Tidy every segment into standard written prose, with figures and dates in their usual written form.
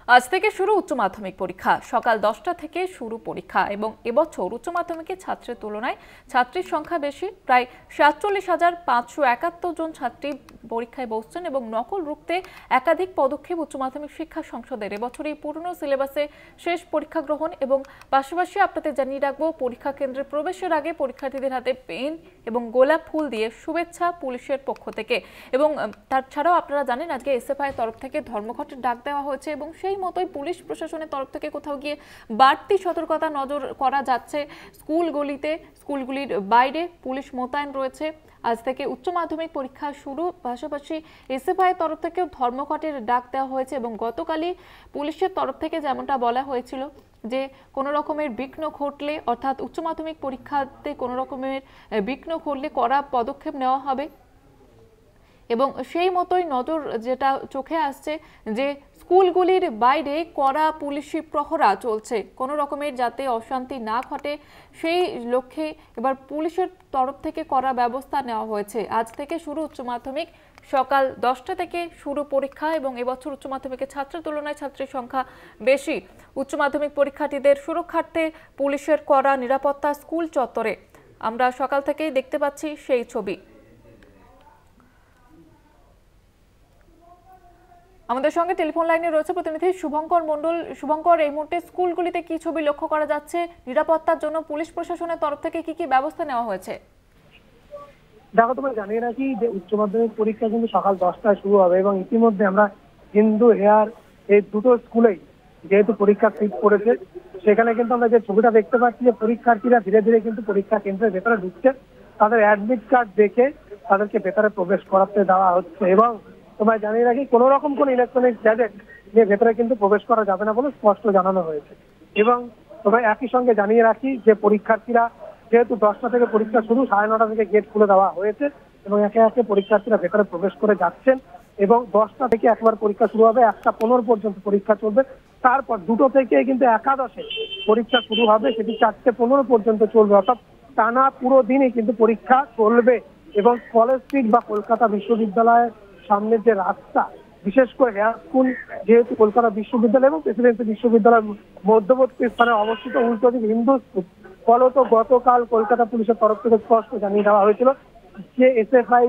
আজ থেকে শুরু উচ্চ মাধ্যমিক পরীক্ষা। সকাল 10টা থেকে শুরু পরীক্ষা এবং এবছর উচ্চ মাধ্যমিকে ছাত্রের তুলনায় ছাত্রীর সংখ্যা বেশি। প্রায় 47,571 জন ছাত্রী পরীক্ষায় বসছেন এবং নকল রুখতে একাধিক পদক্ষেপ উচ্চ মাধ্যমিক শিক্ষা সংসদের। এবছর এই পুরনো সিলেবাসে শেষ পরীক্ষা গ্রহণ এবং পাশাপাশি আপনাদের জানিয়ে রাখবো, পরীক্ষা কেন্দ্রে প্রবেশের আগে পরীক্ষার্থীদের হাতে পেন এবং গোলাপ ফুল দিয়ে শুভেচ্ছা পুলিশের পক্ষ থেকে। এবং তাছাড়াও আপনারা জানেন, আজকে এসএফআই তরফ থেকে ধর্মঘটের ডাক দেওয়া হয়েছে এবং সেই মতোই পুলিশ প্রশাসনের তরফ থেকে কোথাও গিয়ে বাড়তি সতর্কতা নজর করা যাচ্ছে। স্কুলগুলির বাইরে পুলিশ মোতায়েন রয়েছে। আজ থেকে উচ্চ মাধ্যমিক পরীক্ষা শুরু, পাশাপাশি এসএফআই তরফ থেকেও ধর্মঘটের ডাক দেওয়া হয়েছে এবং গতকালই পুলিশের তরফ থেকে যেমনটা বলা হয়েছিল যে কোনো রকমের বিঘ্ন ঘটলে, অর্থাৎ উচ্চ মাধ্যমিক পরীক্ষাতে কোনো রকমের বিঘ্ন ঘটলে কড়া পদক্ষেপ নেওয়া হবে এবং সেই মতোই নজর যেটা চোখে আসছে যে স্কুলগুলির বাইরে কড়া পুলিশি প্রহরা চলছে, কোনো রকমের যাতে অশান্তি না ঘটে সেই লক্ষ্যে এবার পুলিশের তরফ থেকে কড়া ব্যবস্থা নেওয়া হয়েছে। আজ থেকে শুরু উচ্চ মাধ্যমিক, সকাল 10টা থেকে শুরু পরীক্ষা এবং এবছর উচ্চ মাধ্যমিকের ছাত্রের তুলনায় ছাত্রীর সংখ্যা বেশি। উচ্চ মাধ্যমিক পরীক্ষার্থীদের সুরক্ষার্থে পুলিশের কড়া নিরাপত্তা স্কুল চত্বরে আমরা সকাল থেকেই দেখতে পাচ্ছি সেই ছবি। আমাদের সঙ্গে টেলিফোন লাইনে রয়েছে প্রতিনিধি শুভঙ্কর মণ্ডল। শুভঙ্কর, এই মুহূর্তে স্কুলগুলিতে কি ছবি লক্ষ্য করা যাচ্ছে? নিরাপত্তার জন্য পুলিশ প্রশাসনের তরফ থেকে কি কি ব্যবস্থা নেওয়া হয়েছে? দেখো, তোমায় জানিয়ে রাখি যে উচ্চ মাধ্যমিক পরীক্ষা কিন্তু সকাল 10টায় শুরু হবে এবং ইতিমধ্যে আমরা হিন্দু হেয়ার এই দুটো স্কুলেই যেহেতু পরীক্ষা সিট পড়েছে, সেখানে কিন্তু আমরা যে ছবিটা দেখতে পাচ্ছি যে পরীক্ষার্থীরা ধীরে ধীরে কিন্তু পরীক্ষা কেন্দ্রের ভেতরে ঢুকছে। তাদের অ্যাডমিট কার্ড দেখে তাদেরকে ভেতরে প্রবেশ করাতে দেওয়া হচ্ছে এবং তোমায় জানিয়ে রাখি কোনো রকম কোন ইলেকট্রনিক গ্যাজেট নিয়ে ভেতরে কিন্তু প্রবেশ করা যাবে না বলে স্পষ্ট জানানো হয়েছে। এবং তোমায় একই সঙ্গে জানিয়ে রাখি যে পরীক্ষার্থীরা যেহেতু 10টা থেকে পরীক্ষা শুরু, 9:30 থেকে গেট খুলে দেওয়া হয়েছে এবং একে একে পরীক্ষার্থীরা ভেতরে প্রবেশ করে যাচ্ছেন এবং 10টা থেকে একবার পরীক্ষা শুরু হবে, 1:15 পর্যন্ত পরীক্ষা চলবে। তারপর 2টো থেকে কিন্তু একাদশে পরীক্ষা শুরু হবে, সেটি 4:15 পর্যন্ত চলবে। অর্থাৎ টানা পুরো দিনই কিন্তু পরীক্ষা চলবে এবং কলেজ স্ট্রিট বা কলকাতা বিশ্ববিদ্যালয়ের সামনের যে রাস্তা, বিশেষ করে হেয়ার স্কুল যেহেতু কলকাতা বিশ্ববিদ্যালয় এবং প্রেসিডেন্সি বিশ্ববিদ্যালয়ের মধ্যবর্তী স্থানে অবস্থিত, উল্টো দিক হিন্দু স্কুল। ফলত গতকাল কলকাতা পুলিশের তরফ থেকে স্পষ্ট জানিয়ে দেওয়া হয়েছিল যে এসএফআই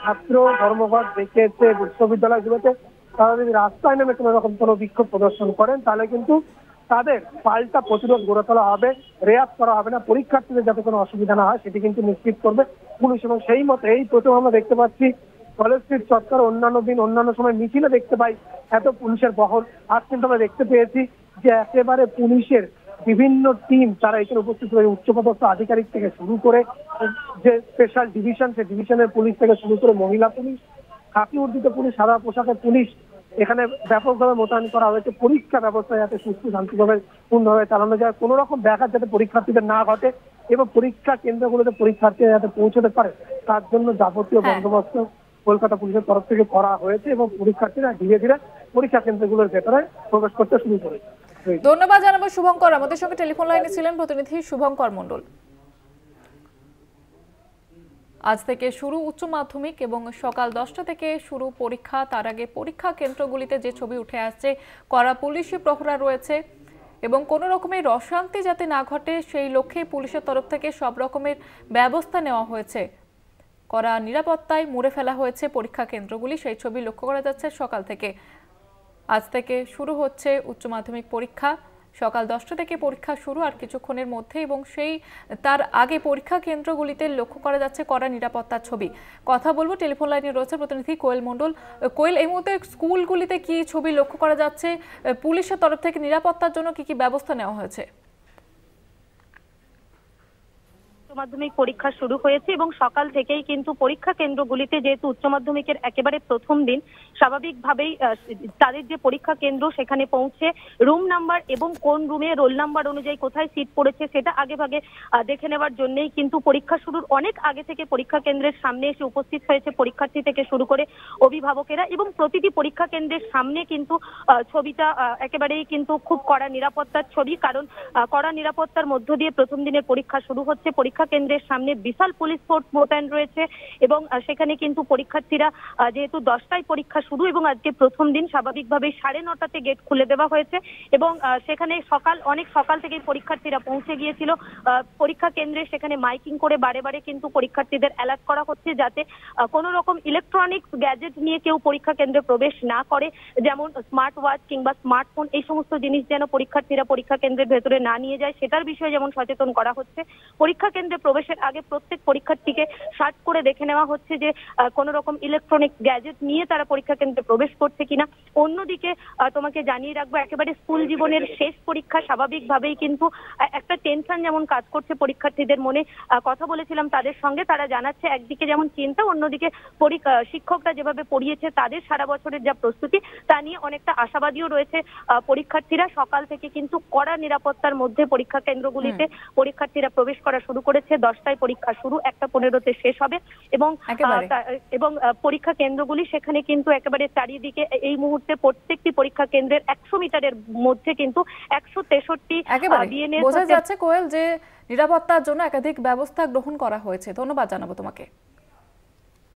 ছাত্র ধর্মঘট দেখেছে বিশ্ববিদ্যালয়গুলোতে, তারা যদি রাস্তায় নেমে কোনো রকম কোনো বিক্ষোভ প্রদর্শন করেন তাহলে কিন্তু তাদের পাল্টা প্রতিরোধ গড়ে তোলা হবে, রেয়াত করা হবে না, পরীক্ষার্থীদের যাতে কোনো অসুবিধা না হয় সেটি কিন্তু নিশ্চিত করবে পুলিশ। এবং সেই মতো এই প্রথম আমরা দেখতে পাচ্ছি কলেজ স্ট্রিট চত্বর, অন্যান্য দিন অন্যান্য সময় মিছিলে দেখতে পাই এত পুলিশের বহর, আজ কিন্তু আমরা দেখতে পেয়েছি যে একেবারে পুলিশের বিভিন্ন টিম তারা এখানে উপস্থিত হয়ে উচ্চপদস্থ আধিকারিক থেকে শুরু করে যে স্পেশাল ডিভিশন, সেই ডিভিশনের পুলিশ থেকে শুরু করে মহিলা পুলিশ, খাকি উর্দিত পুলিশ, সাদা পোশাকের পুলিশ এখানে ব্যাপকভাবে মোতায়েন করা হয়েছে। পরীক্ষা ব্যবস্থা যাতে সুস্থ শান্তিভাবে পূর্ণভাবে চালানো যায়, কোনো রকম ব্যাঘাত যাতে পরীক্ষার্থীদের না ঘটে এবং পরীক্ষা কেন্দ্রগুলোতে পরীক্ষার্থীরা যাতে পৌঁছতে পারে তার জন্য যাবতীয় বন্দোবস্ত কলকাতা পুলিশের তরফ থেকে করা হয়েছে এবং পরীক্ষার্থীরা ধীরে ধীরে পরীক্ষা কেন্দ্রগুলোর ভেতরে প্রবেশ করতে শুরু করেছে। ধন্যবাদ জানাবো শুভঙ্কর। আমাদের সঙ্গে টেলিফোন লাইনে ছিলেন প্রতিনিধি শুভঙ্কর মণ্ডল। আজ থেকে শুরু উচ্চ মাধ্যমিক এবং সকাল 10টা থেকে শুরু পরীক্ষা। তার আগে পরীক্ষা কেন্দ্রগুলিতে যে ছবি উঠে আসছে, কড়া পুলিশি প্রহরা রয়েছে এবং কোনো রকমের অশান্তি যাতে না ঘটে সেই লক্ষ্যে পুলিশের তরফ থেকে সব রকমের ব্যবস্থা নেওয়া হয়েছে। কড়া নিরাপত্তায় মুড়ে ফেলা হয়েছে পরীক্ষা কেন্দ্রগুলি, সেই ছবি লক্ষ্য করা যাচ্ছে সকাল থেকে। আজ থেকে শুরু হচ্ছে উচ্চ মাধ্যমিক পরীক্ষা, সকাল 10টা থেকে পরীক্ষা শুরু আর কিছুক্ষণের মধ্যে এবং তার আগে পরীক্ষা কেন্দ্রগুলিতে লক্ষ্য করা যাচ্ছে কড়া নিরাপত্তার ছবি। কথা বলবো, টেলিফোন লাইনে রয়েছে প্রতিনিধি কোয়েল মণ্ডল। কোয়েল, এই মুহূর্তে স্কুলগুলিতে কি ছবি লক্ষ্য করা যাচ্ছে? পুলিশের তরফ থেকে নিরাপত্তার জন্য কি কি ব্যবস্থা নেওয়া হয়েছে? মাধ্যমিক পরীক্ষা শুরু হয়েছে এবং সকাল থেকেই কিন্তু পরীক্ষা কেন্দ্রগুলিতে, যেহেতু উচ্চ মাধ্যমিকের একেবারে প্রথম দিন, স্বাভাবিকভাবেই তাদের যে পরীক্ষা কেন্দ্র সেখানে পৌঁছে রুম নাম্বার এবং কোন রুমে রোল নাম্বার অনুযায়ী কোথায় সিট পড়েছে সেটা আগে ভাগে দেখে নেওয়ার জন্যই কিন্তু পরীক্ষা শুরুর অনেক আগে থেকে পরীক্ষা কেন্দ্রের সামনে এসে উপস্থিত হয়েছে পরীক্ষার্থী থেকে শুরু করে অভিভাবকেরা এবং প্রতিটি পরীক্ষা কেন্দ্রের সামনে কিন্তু ছবিটা একেবারেই কিন্তু খুব কড়া নিরাপত্তার ছবি। কারণ কড়া নিরাপত্তার মধ্য দিয়ে প্রথম দিনের পরীক্ষা শুরু হচ্ছে। পরীক্ষা পরীক্ষা কেন্দ্রের সামনে বিশাল পুলিশ ফোর্স মোতায়েন রয়েছে এবং সেখানে কিন্তু পরীক্ষার্থীরা যেহেতু 10টায় পরীক্ষা শুরু এবং আজকে প্রথম দিন, স্বাভাবিকভাবেই 9:30তে গেট খুলে দেওয়া হয়েছে এবং সেখানে অনেক সকাল থেকেই পরীক্ষার্থীরা পৌঁছে গিয়েছিল পরীক্ষা কেন্দ্রে। সেখানে মাইকিং করে বারে বারে কিন্তু পরীক্ষার্থীদের অ্যালার্ট করা হচ্ছে যাতে কোনো রকম ইলেকট্রনিক্স গ্যাজেট নিয়ে কেউ পরীক্ষা কেন্দ্রে প্রবেশ না করে, যেমন স্মার্ট ওয়াচ কিংবা স্মার্টফোন, এই সমস্ত জিনিস যেন পরীক্ষার্থীরা পরীক্ষা কেন্দ্রের ভেতরে না নিয়ে যায় সেটার বিষয়ে যেমন সচেতন করা হচ্ছে। পরীক্ষা কেন্দ্রে প্রবেশের আগে প্রত্যেক পরীক্ষার্থীকে সার্চ করে দেখে নেওয়া হচ্ছে যে কোনো রকম ইলেকট্রনিক গ্যাজেট নিয়ে তারা পরীক্ষা কেন্দ্রে প্রবেশ করছে কিনা। অন্যদিকে তোমাকে জানিয়ে রাখবো, একেবারে স্কুল জীবনের শেষ পরীক্ষা, স্বাভাবিকভাবেই কিন্তু একটা টেনশন যেমন কাজ করছে পরীক্ষার্থীদের মনে। কথা বলেছিলাম তাদের সঙ্গে, তারা জানাচ্ছে একদিকে যেমন চিন্তা, অন্যদিকে শিক্ষকরা যেভাবে পড়িয়েছে তাদের সারা বছরের যা প্রস্তুতি তা নিয়ে অনেকটা আশাবাদীও রয়েছে পরীক্ষার্থীরা। সকাল থেকে কিন্তু কড়া নিরাপত্তার মধ্যে পরীক্ষা কেন্দ্রগুলিতে পরীক্ষার্থীরা প্রবেশ করা শুরু করেছে। 10টায় পরীক্ষা শুরু, 1:15-তে শেষ হবে এবং পরীক্ষা কেন্দ্রগুলি সেখানে কিন্তু একেবারে চারিদিকে এই মুহূর্তে প্রত্যেকটি পরীক্ষা কেন্দ্রের 100 মিটারের মধ্যে কিন্তু 163 বোঝা যাচ্ছে কোয়েল যে নিরাপত্তার জন্য একাধিক ব্যবস্থা গ্রহণ করা হয়েছে। ধন্যবাদ জানাবো তোমাকে।